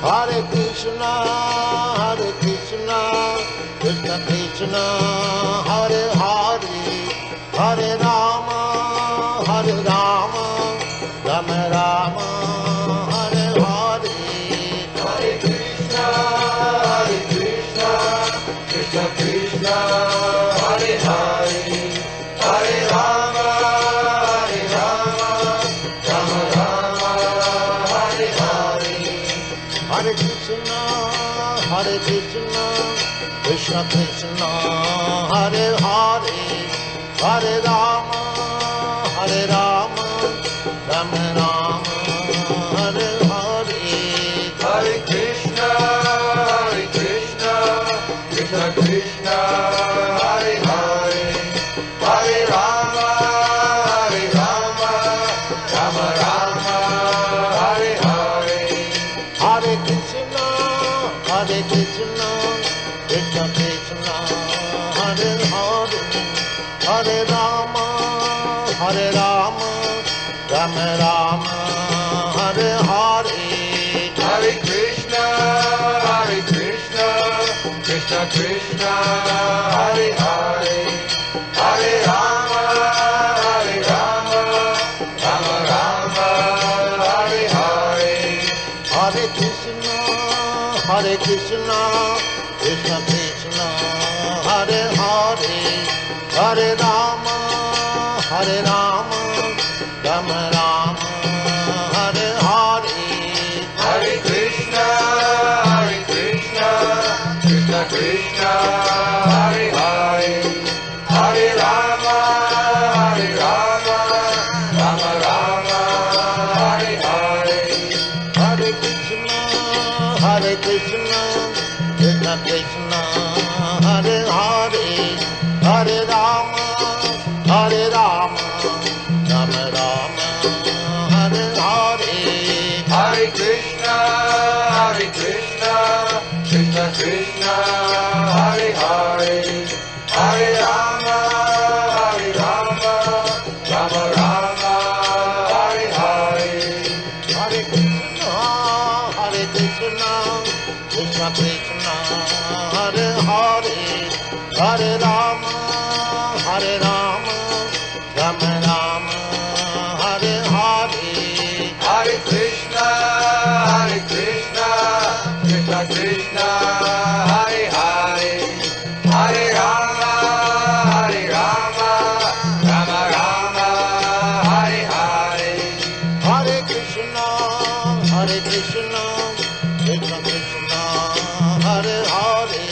Hare Krishna, Krishna Krishna, Hare Hare, Hare Rama, Rama Rama, Hare Hare. Hare Krishna, Krishna Krishna, Hare Hare, Hare Rama, Rama Rama, Hare Hare. Hare Krishna, Krishna Krishna, Hare Hare, Hare Rama, Rama Rama, Hare Hare. Hare Krishna, Krishna Krishna, Hare Hare, Hare Rama, Rama Rama, Hare Hare. Hare Krishna, Krishna Krishna, Hare Hare, Hare Rama, Rama Rama, Hare Hare. Hare Krishna, Krishna Krishna, Hare Hare, Hare Rama, Rama Rama, Hare Hare. Hare Krishna, Krishna Krishna, Hare Hare, Hare Rama, Rama Rama, Hare Hare. Hare Krishna, Krishna Krishna, Hare Hare, Hare Rama, Rama Rama, Hare Hare. Hare Krishna, Krishna Krishna, Hare Hare, Hare Rama, Rama Rama, Hare Hare. Hare Krishna, Krishna Krishna, Hare Hare, Hare Rama, Rama Rama, Hare Hare. Hare Krishna, Krishna Krishna, Hare Hare, Hare Rama, Rama Rama, Hare Hare. Hare Krishna, Krishna Krishna, Hare Hare, Hare Rama, Rama Rama, Hare Hare. Hare Krishna, Krishna Krishna, Hare Hare,